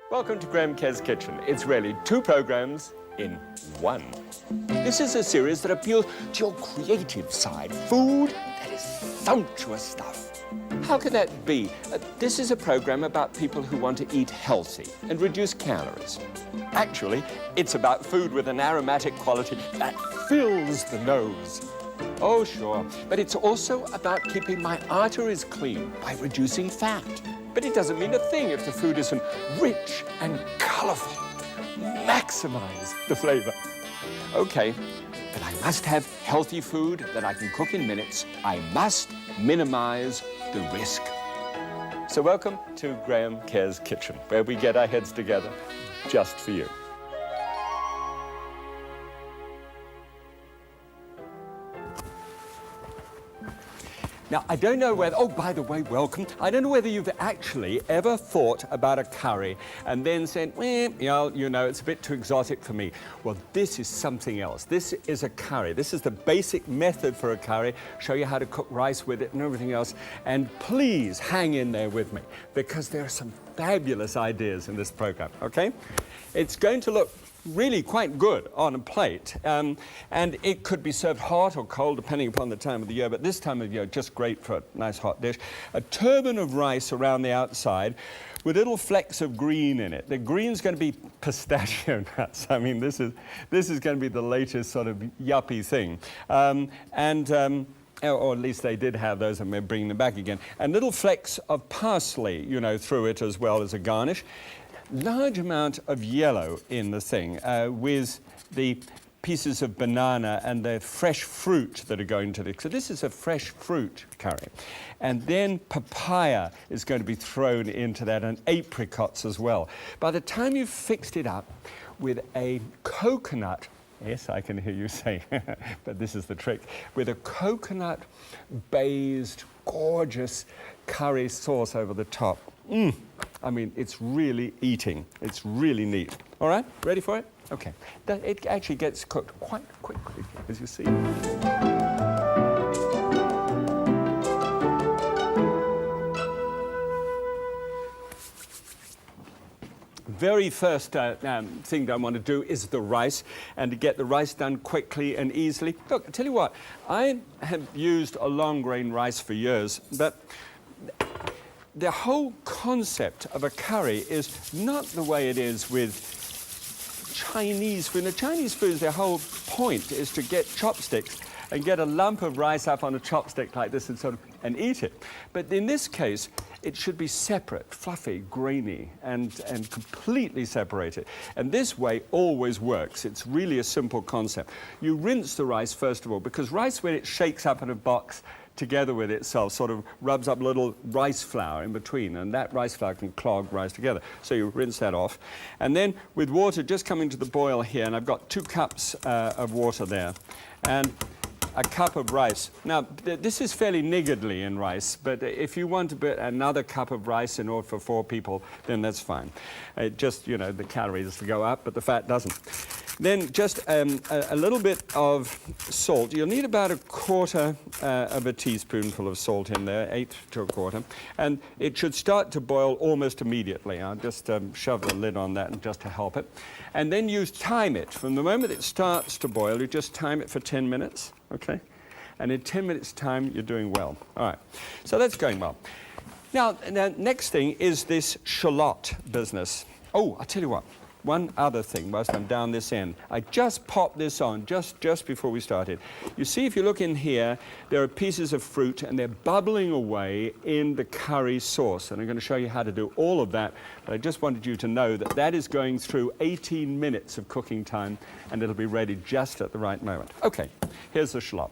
Welcome to Graham Kerr's Kitchen. It's really two programs in one. This is a series that appeals to your creative side. Food that is sumptuous stuff. How could that be? This is a program about people who want to eat healthy and reduce calories. Actually, it's about food with an aromatic quality that fills the nose. Oh, sure. But it's also about keeping my arteries clean by reducing fat. But it doesn't mean a thing if the food isn't rich and colorful. Maximize the flavor. Okay, but I must have healthy food that I can cook in minutes. I must minimize the risk. So welcome to Graham Kerr's Kitchen, where we get our heads together just for you. Now, I don't know whether, oh, by the way, welcome. I don't know whether you've actually ever thought about a curry and then said, well, you know, it's a bit too exotic for me. Well, this is something else. This is a curry. This is the basic method for a curry. Show you how to cook rice with it and everything else. And please hang in there with me because there are some fabulous ideas in this program, okay? It's going to look really quite good on a plate, and it could be served hot or cold depending upon the time of the year, but this time of year just great for a nice hot dish. A turban of rice around the outside with little flecks of green in it. The green's going to be pistachio nuts. I mean, this is going to be the latest sort of yuppie thing, or at least they did have those and we're bringing them back again. And little flecks of parsley, you know, through it as well as a garnish. Large amount of yellow in the thing with the pieces of banana and the fresh fruit that are going to the... So this is a fresh fruit curry. And then papaya is going to be thrown into that and apricots as well. By the time you've fixed it up with a coconut, yes, I can hear you say, but this is the trick, with a coconut-based, gorgeous curry sauce over the top. I mean, it's really eating. It's really neat. All right, ready for it? Okay. It actually gets cooked quite quickly, as you see. Very first thing that I want to do is the rice, and to get the rice done quickly and easily. Look, I tell you what, I have used a long grain rice for years, but the whole concept of a curry is not the way it is with Chinese food. Now, Chinese food, their whole point is to get chopsticks and get a lump of rice up on a chopstick like this and eat it. But in this case, it should be separate, fluffy, grainy, and completely separated. And this way always works. It's really a simple concept. You rinse the rice, first of all, because rice, when it shakes up in a box together with itself, sort of rubs up a little rice flour in between, and that rice flour can clog rice together. So you rinse that off. And then with water just coming to the boil here, and I've got 2 cups of water there, and a cup of rice. Now, this is fairly niggardly in rice, but if you want another cup of rice in order for 4 people, then that's fine. It just, you know, the calories go up, but the fat doesn't. Then just a little bit of salt. You'll need about 1/4 of a teaspoonful of salt in there, 1/8 to 1/4. And it should start to boil almost immediately. I'll just shove the lid on that just to help it. And then you time it. From the moment it starts to boil, you just time it for 10 minutes, okay? And in 10 minutes' time, you're doing well. All right, so that's going well. Now, next thing is this shallot business. Oh, I'll tell you what. One other thing, whilst I'm down this end. I just popped this on just before we started. You see, if you look in here, there are pieces of fruit and they're bubbling away in the curry sauce. And I'm going to show you how to do all of that. But I just wanted you to know that that is going through 18 minutes of cooking time, and it'll be ready just at the right moment. Okay, here's the shallot.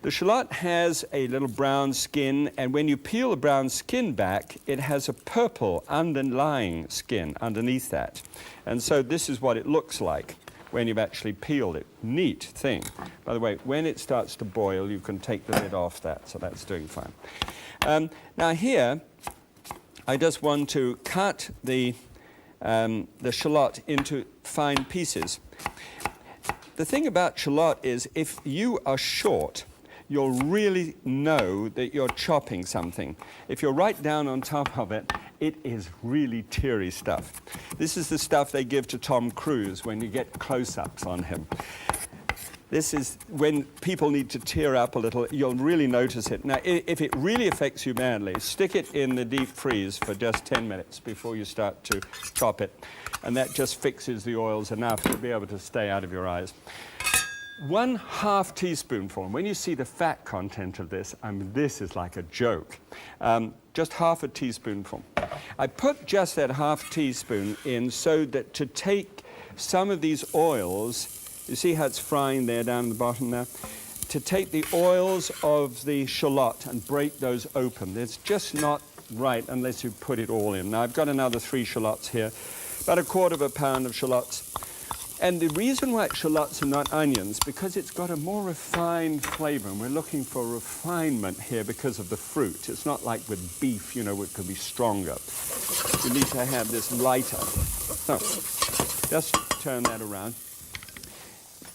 The shallot has a little brown skin, and when you peel the brown skin back, it has a purple underlying skin underneath that. And so this is what it looks like when you've actually peeled it. Neat thing. By the way, when it starts to boil, you can take the lid off that, so that's doing fine. Now here, I just want to cut the shallot into fine pieces. The thing about shallot is if you are short, you'll really know that you're chopping something. If you're right down on top of it, it is really teary stuff. This is the stuff they give to Tom Cruise when you get close-ups on him. This is when people need to tear up a little, you'll really notice it. Now, if it really affects you badly, stick it in the deep freeze for just 10 minutes before you start to chop it. And that just fixes the oils enough to be able to stay out of your eyes. 1/2 teaspoonful. When you see the fat content of this, I mean, this is like a joke. Just 1/2 teaspoonful. I put just that 1/2 teaspoon in so that to take some of these oils, you see how it's frying there down the bottom there? To take the oils of the shallot and break those open. It's just not right unless you put it all in. Now, I've got another 3 shallots here, about 1/4 pound of shallots. And the reason why shallots are not onions, because it's got a more refined flavor, and we're looking for refinement here because of the fruit. It's not like with beef, you know, it could be stronger. You need to have this lighter. So, just turn that around.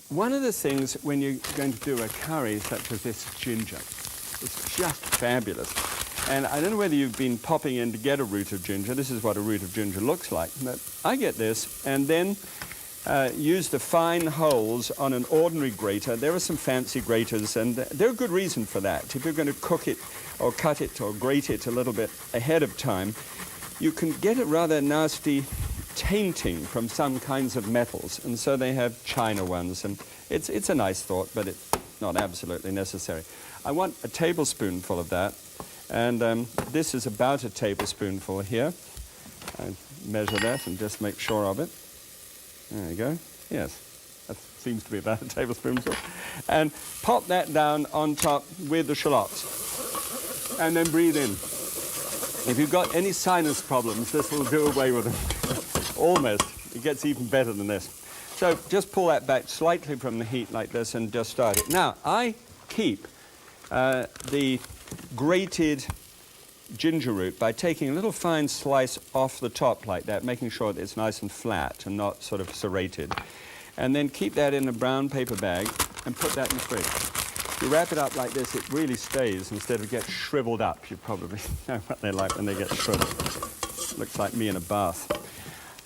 One of the things when you're going to do a curry such as this ginger, it's just fabulous. And I don't know whether you've been popping in to get a root of ginger. This is what a root of ginger looks like. But I get this, and then use the fine holes on an ordinary grater. There are some fancy graters, and there's a good reason for that. If you're going to cook it or cut it or grate it a little bit ahead of time, you can get a rather nasty tainting from some kinds of metals, and so they have china ones, and it's a nice thought, but it's not absolutely necessary. I want a tablespoonful of that, and this is about a tablespoonful here. I measure that and just make sure of it. There you go. Yes, that seems to be about a tablespoonful. And pop that down on top with the shallots. And then breathe in. If you've got any sinus problems, this will do away with them. Almost. It gets even better than this. So just pull that back slightly from the heat like this and just start it. Now, I keep the grated ginger root by taking a little fine slice off the top like that, making sure that it's nice and flat and not sort of serrated. And then keep that in a brown paper bag and put that in the fridge. You wrap it up like this, it really stays instead of get shriveled up. You probably know what they're like when they get shriveled. Looks like me in a bath.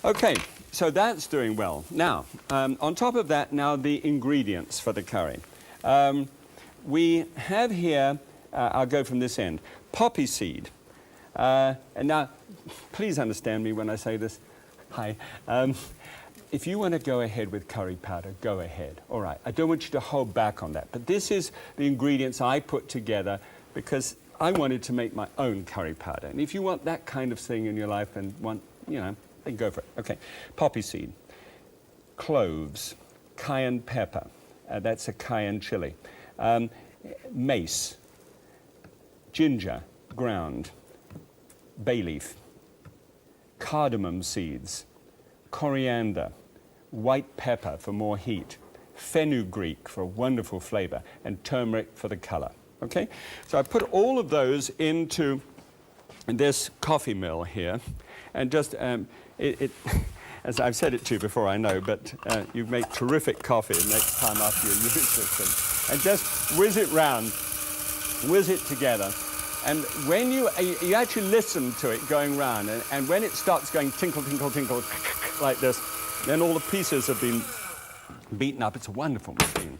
Okay, so that's doing well. Now, on top of that, now the ingredients for the curry. We have here, I'll go from this end, poppy seed. And now, please understand me when I say this. Hi. If you want to go ahead with curry powder, go ahead. All right. I don't want you to hold back on that. But this is the ingredients I put together because I wanted to make my own curry powder. And if you want that kind of thing in your life and want, you know, then go for it. Okay. Poppy seed, cloves, cayenne pepper. That's a cayenne chili. Mace, ginger, ground, bay leaf, cardamom seeds, coriander, white pepper for more heat, fenugreek for a wonderful flavor, and turmeric for the color. Okay? So I put all of those into this coffee mill here, and just, as I've said it to you before, I know, but you make terrific coffee next time after you use this, and just whiz it round, whiz it together. And when you actually listen to it going round, and when it starts going tinkle, tinkle, tinkle, like this, then all the pieces have been beaten up. It's a wonderful machine.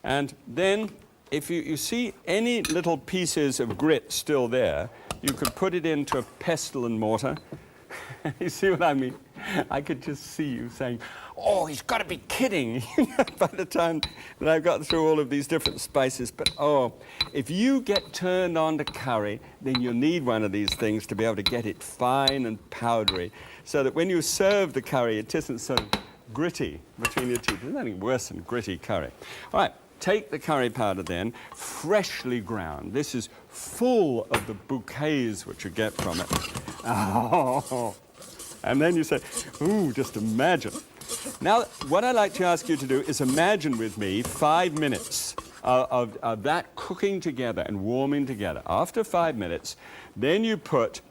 And then if you see any little pieces of grit still there, you could put it into a pestle and mortar. You see what I mean? I could just see you saying, oh, he's got to be kidding, by the time that I've got through all of these different spices. But, oh, if you get turned on to curry, then you'll need one of these things to be able to get it fine and powdery, so that when you serve the curry, it isn't so gritty between your teeth. There's nothing worse than gritty curry. All right, take the curry powder then, freshly ground. This is full of the bouquets which you get from it. Oh. And then you say, ooh, just imagine. Now, what I'd like to ask you to do is imagine with me 5 minutes of that cooking together and warming together. After 5 minutes, then you put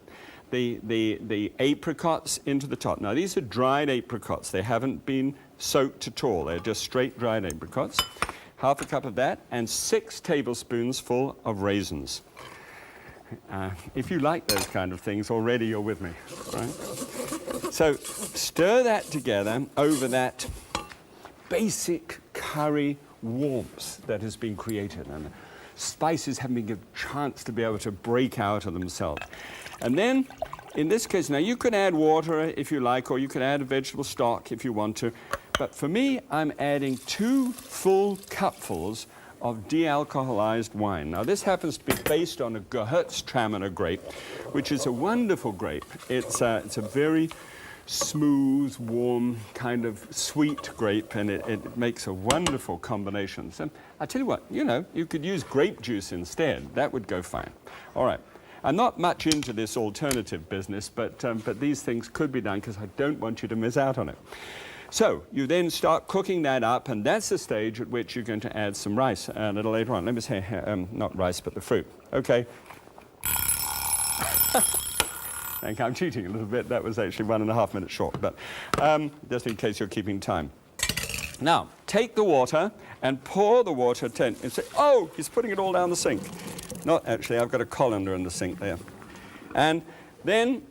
the apricots into the top. Now, these are dried apricots. They haven't been soaked at all. They're just straight dried apricots. Half a cup of that, and 6 tablespoons full of raisins. If you like those kind of things, already you're with me, right? So stir that together over that basic curry warmth that has been created, and the spices haven't been given a chance to be able to break out of themselves. And then, in this case, now you can add water if you like, or you can add a vegetable stock if you want to. But for me, I'm adding 2 full cupfuls of de-alcoholized wine. Now, this happens to be based on a Gewürztraminer grape, which is a wonderful grape. It's a very smooth, warm, kind of sweet grape, and it makes a wonderful combination. So I tell you what, you know, you could use grape juice instead. That would go fine. All right. I'm not much into this alternative business, but these things could be done because I don't want you to miss out on it. So you then start cooking that up, and that's the stage at which you're going to add some rice a little later on. Let me say, not rice, but the fruit. Okay. I think I'm cheating a little bit. That was actually 1.5 minutes short, but just in case you're keeping time. Now, take the water and pour the water and say, oh, he's putting it all down the sink. Not actually, I've got a colander in the sink there. And then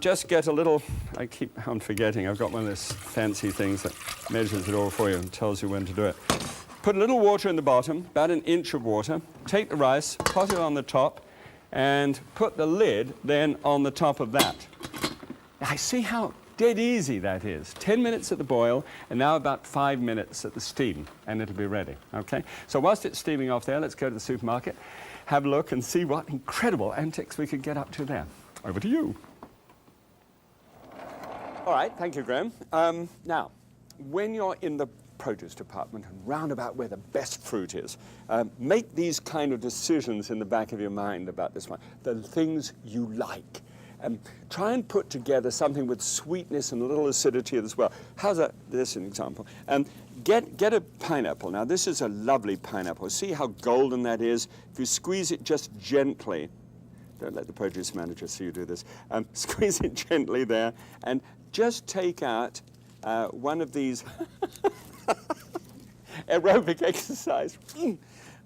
just get a little, I keep on forgetting, I've got one of those fancy things that measures it all for you and tells you when to do it. Put a little water in the bottom, about 1 inch of water. Take the rice, pot it on the top, and put the lid then on the top of that. I see how dead easy that is. 10 minutes at the boil, and now about 5 minutes at the steam, and it'll be ready, okay? So whilst it's steaming off there, let's go to the supermarket, have a look and see what incredible antics we could get up to there. Over to you. All right, thank you, Graham. Now, when you're in the produce department and round about where the best fruit is, make these kind of decisions in the back of your mind about this one, the things you like. Try and put together something with sweetness and a little acidity as well. How's that? This is an example. Get a pineapple. Now, this is a lovely pineapple. See how golden that is? If you squeeze it just gently, don't let the produce manager see you do this, squeeze it gently there, and just take out one of these aerobic exercise.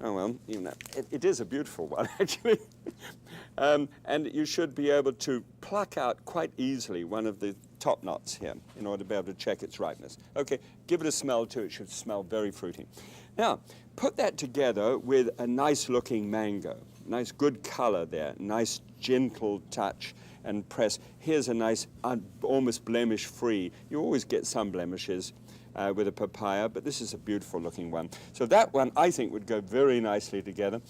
Oh, well, you know, it is a beautiful one, actually. And you should be able to pluck out quite easily one of the top knots here in order to be able to check its ripeness. Okay, give it a smell too. It should smell very fruity. Now, put that together with a nice-looking mango. Nice, good color there. Nice, gentle touch and press. Here's a nice, almost blemish-free. You always get some blemishes with a papaya, but this is a beautiful-looking one. So that one, I think, would go very nicely together.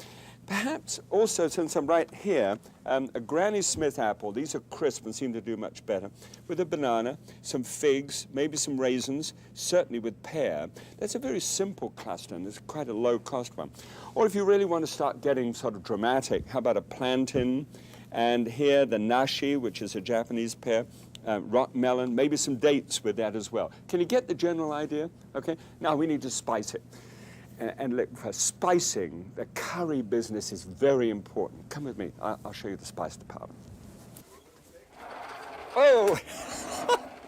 Perhaps also, since I'm right here, a Granny Smith apple. These are crisp and seem to do much better. With a banana, some figs, maybe some raisins, certainly with pear. That's a very simple cluster, and it's quite a low-cost one. Or if you really want to start getting sort of dramatic, how about a plantain? And here, the nashi, which is a Japanese pear, rock melon, maybe some dates with that as well. Can you get the general idea? Okay, now we need to spice it. And look, for spicing, the curry business is very important. Come with me, I'll show you the spice department. Oh,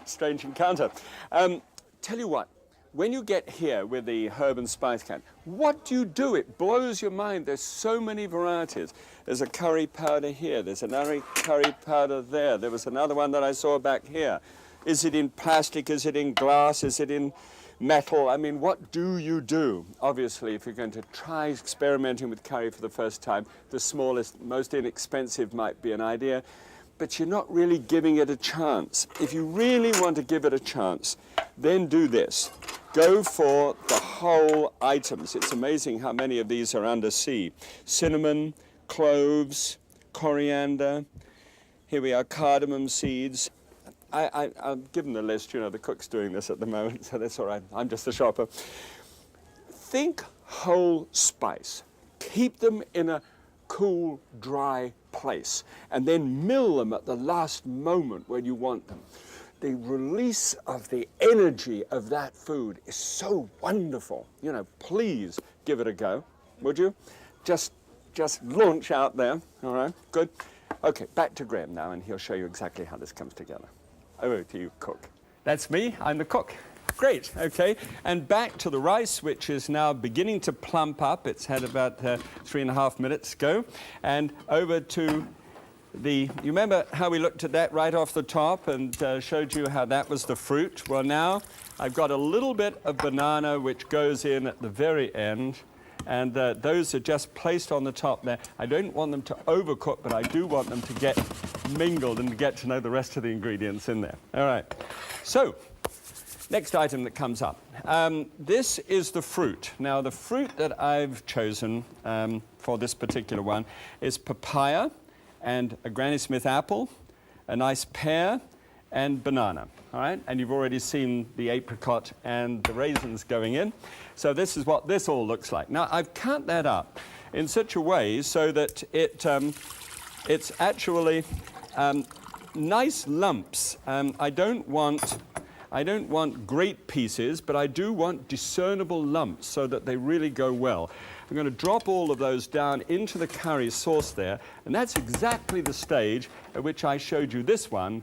strange encounter. Tell you what, when you get here with the herb and spice can, what do? It blows your mind. There's so many varieties. There's a curry powder here. There's another curry powder there. There was another one that I saw back here. Is it in plastic? Is it in glass? Is it in metal? I mean, what do you do? Obviously, if you're going to try experimenting with curry for the first time, the smallest, most inexpensive might be an idea, but you're not really giving it a chance. If you really want to give it a chance, then do this. Go for the whole items. It's amazing how many of these are under C. Cinnamon, cloves, coriander, here we are, cardamom seeds. I'll give them the list, you know, the cook's doing this at the moment, so that's all right. I'm just the shopper. Think whole spice. Keep them in a cool, dry place, and then mill them at the last moment when you want them. The release of the energy of that food is so wonderful. You know, please give it a go, would you? Just launch out there, all right? Good. Okay, back to Graham now, and he'll show you exactly how this comes together. Over to you, cook. That's me, I'm the cook. Great, okay. And back to the rice, which is now beginning to plump up. It's had about 3.5 minutes go. And over to you remember how we looked at that right off the top and showed you how that was the fruit? Well, now I've got a little bit of banana which goes in at the very end. And those are just placed on the top there. I don't want them to overcook, but I do want them to get mingled and to get to know the rest of the ingredients in there. All right. So, next item that comes up. This is the fruit. Now, the fruit that I've chosen for this particular one is papaya and a Granny Smith apple, a nice pear, and banana. All right, and you've already seen the apricot and the raisins going in. So this is what this all looks like. Now, I've cut that up in such a way so that it's actually nice lumps. I don't want great pieces, but I do want discernible lumps so that they really go well. I'm going to drop all of those down into the curry sauce there, and that's exactly the stage at which I showed you this one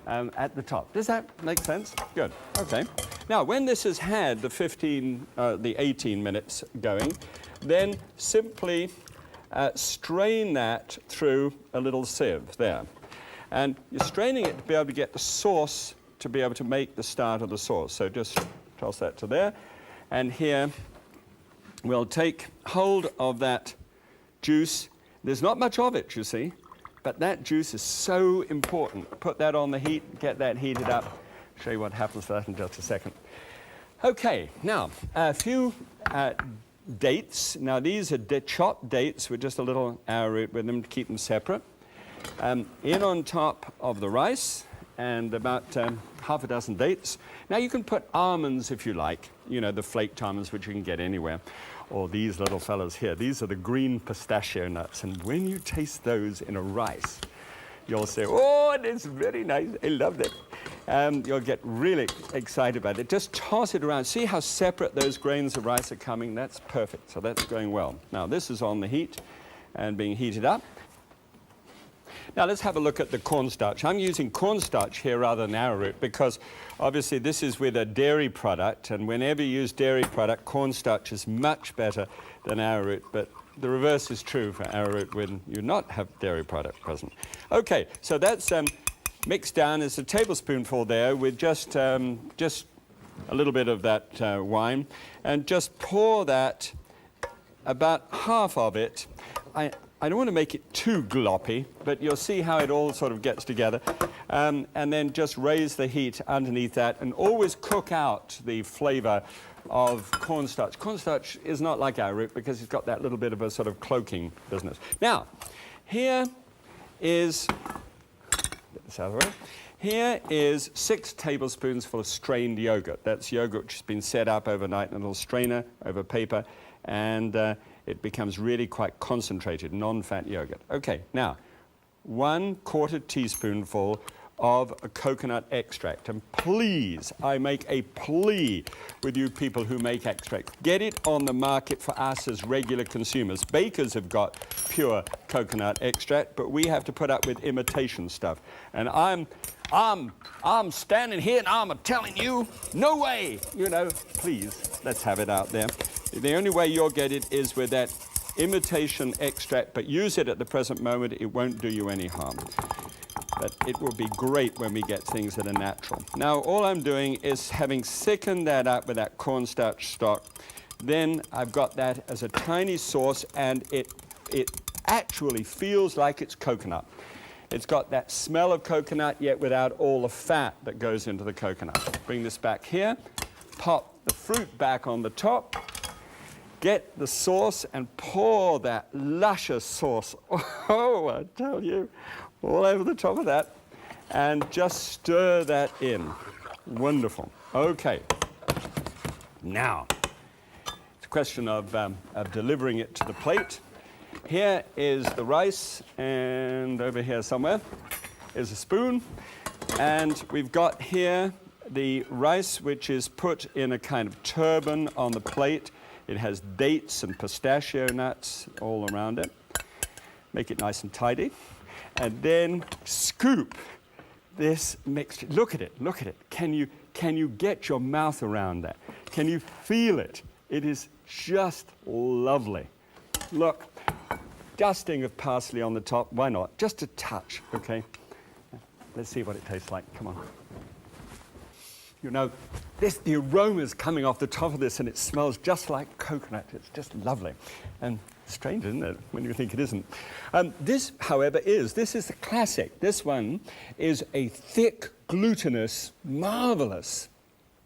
at the top. Does that make sense? Good. Okay. Now, when this has had the 18 minutes going, then simply strain that through a little sieve there. And you're straining it to be able to get the sauce to be able to make the start of the sauce. So just toss that to there. And here we'll take hold of that juice. There's not much of it, you see. But that juice is so important. Put that on the heat, get that heated up. I'll show you what happens to that in just a second. Okay, now, a few dates. Now, these are chopped dates with just a little arrowroot with them to keep them separate. In on top of the rice, and about half a dozen dates. Now, you can put almonds if you like, you know, the flaked almonds, which you can get anywhere. Or these little fellows here. These are the green pistachio nuts. And when you taste those in a rice, you'll say, oh, it is very nice. I love that. You'll get really excited about it. Just toss it around. See how separate those grains of rice are coming? That's perfect. So that's going well. Now, this is on the heat and being heated up. Now, let's have a look at the cornstarch. I'm using cornstarch here rather than arrowroot because obviously this is with a dairy product, and whenever you use dairy product, cornstarch is much better than arrowroot, but the reverse is true for arrowroot when you not have dairy product present. Okay, so that's mixed down. There's a tablespoonful there with just a little bit of that wine, and just pour that, about half of it. I don't want to make it too gloppy, but you'll see how it all sort of gets together. And then just raise the heat underneath that and always cook out the flavor of cornstarch. Cornstarch is not like arrowroot because it's got that little bit of a sort of cloaking business. Now, here is, get this out of the way. Here is 6 tablespoons full of strained yogurt. That's yogurt which has been set up overnight in a little strainer over paper, and it becomes really quite concentrated, non-fat yogurt. Okay, now, 1/4 teaspoonful of a coconut extract. And please, I make a plea with you people who make extract. Get it on the market for us as regular consumers. Bakers have got pure coconut extract, but we have to put up with imitation stuff. And I'm standing here and I'm telling you, no way, you know, please, let's have it out there. The only way you'll get it is with that imitation extract, but use it at the present moment. It won't do you any harm. But it will be great when we get things that are natural. Now, all I'm doing is having thickened that up with that cornstarch stock. Then I've got that as a tiny sauce, and it actually feels like it's coconut. It's got that smell of coconut, yet without all the fat that goes into the coconut. Bring this back here, pop the fruit back on the top, get the sauce and pour that luscious sauce, oh, I tell you, all over the top of that, and just stir that in. Wonderful. Okay. Now, it's a question of delivering it to the plate. Here is the rice, and over here somewhere is a spoon. And we've got here the rice, which is put in a kind of turban on the plate. It has dates and pistachio nuts all around it. Make it nice and tidy. And then scoop this mixture. Look at it, look at it. Can you get your mouth around that? Can you feel it? It is just lovely. Look, dusting of parsley on the top, why not? Just a touch, okay? Let's see what it tastes like, come on. You know, the aroma is coming off the top of this and it smells just like coconut. It's just lovely. And strange, isn't it, when you think it isn't? This, however, this is the classic. This one is a thick, glutinous, marvelous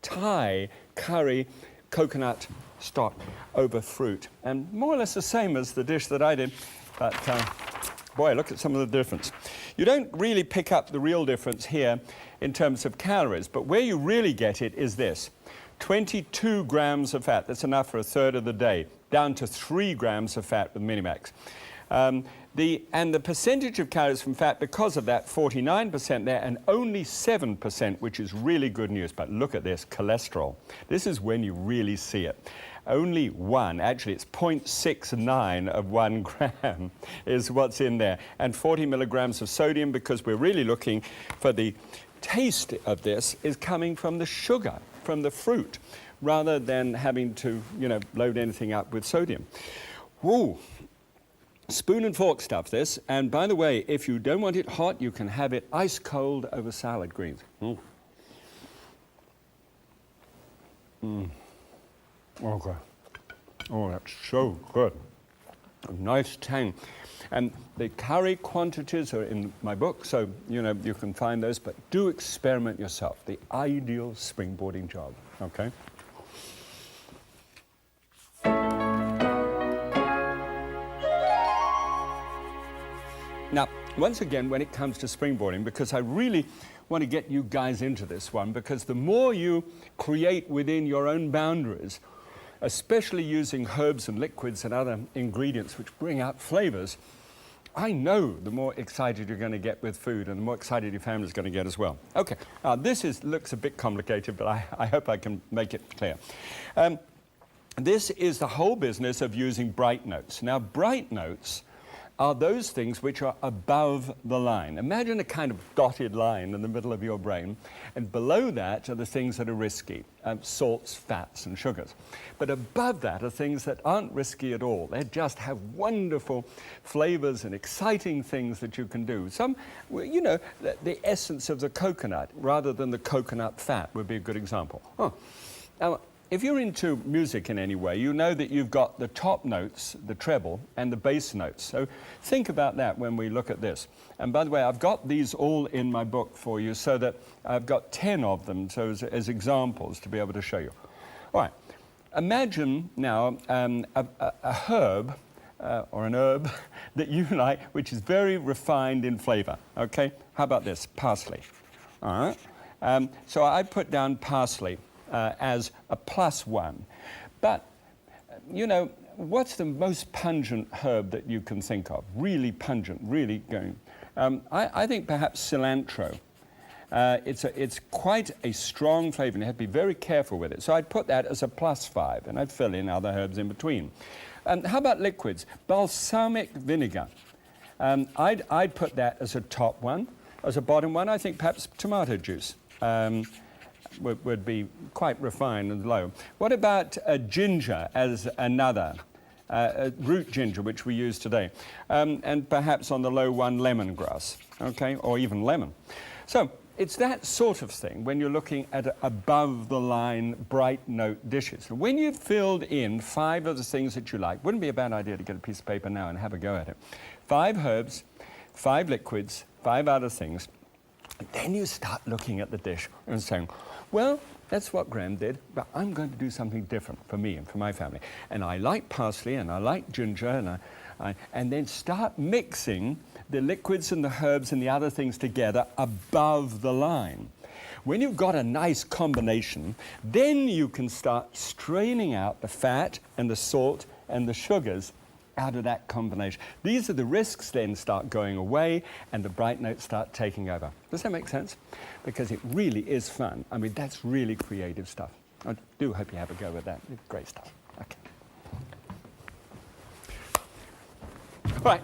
Thai curry coconut stock over fruit. And more or less the same as the dish that I did, but boy, look at some of the difference. You don't really pick up the real difference here in terms of calories, but where you really get it is this. 22 grams of fat, that's enough for a third of the day, down to 3 grams of fat with Minimax. And the percentage of calories from fat, because of that, 49% there, and only 7%, which is really good news. But look at this, cholesterol. This is when you really see it. Only one, actually it's 0.69 of 1 gram is what's in there. And 40 milligrams of sodium, because we're really looking for the taste of this is coming from the sugar, from the fruit, rather than having to, load anything up with sodium. Woo! Spoon and fork stuff this, and by the way, if you don't want it hot, you can have it ice cold over salad greens. Okay. Oh, that's so good. A nice tang. And the curry quantities are in my book, so you can find those, but do experiment yourself. The ideal springboarding job, okay? Now, once again, when it comes to springboarding, because I really want to get you guys into this one, because the more you create within your own boundaries, especially using herbs and liquids and other ingredients which bring out flavors, I know the more excited you're going to get with food and the more excited your family's going to get as well. Okay, this looks a bit complicated, but I hope I can make it clear. This is the whole business of using bright notes. Now, bright notes are those things which are above the line. Imagine a kind of dotted line in the middle of your brain, and below that are the things that are risky, salts, fats, and sugars. But above that are things that aren't risky at all. They just have wonderful flavors and exciting things that you can do. Some, the essence of the coconut rather than the coconut fat would be a good example. Now, if you're into music in any way, you know that you've got the top notes, the treble, and the bass notes. So think about that when we look at this. And by the way, I've got these all in my book for you so that I've got 10 of them so as examples to be able to show you. All right, imagine now a herb or an herb that you like, which is very refined in flavor, okay? How about this, parsley? All right, so I put down parsley as a +1. But, what's the most pungent herb that you can think of? Really pungent, really going. I think perhaps cilantro. It's quite a strong flavor, and you have to be very careful with it. So I'd put that as a +5, and I'd fill in other herbs in between. How about liquids? Balsamic vinegar. I'd put that as a top one. As a bottom one, I think perhaps tomato juice. Would be quite refined and low. What about ginger as another, root ginger, which we use today, and perhaps on the low one, lemongrass, okay, or even lemon. So it's that sort of thing when you're looking at above-the-line, bright note dishes. When you've filled in 5 of the things that you like, wouldn't be a bad idea to get a piece of paper now and have a go at it. 5 herbs, 5 liquids, 5 other things. And then you start looking at the dish and saying, well, that's what Graham did, but I'm going to do something different for me and for my family. And I like parsley and I like ginger, and then start mixing the liquids and the herbs and the other things together above the line. When you've got a nice combination, then you can start straining out the fat and the salt and the sugars out of that combination. These are the risks then start going away and the bright notes start taking over. Does that make sense? Because it really is fun. I mean, that's really creative stuff. I do hope you have a go with that. It's great stuff. Okay. Right.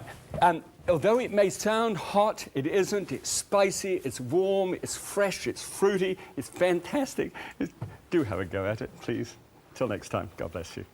although it may sound hot, it isn't. It's spicy, it's warm, it's fresh, it's fruity, it's fantastic. Do have a go at it, please. Till next time, God bless you.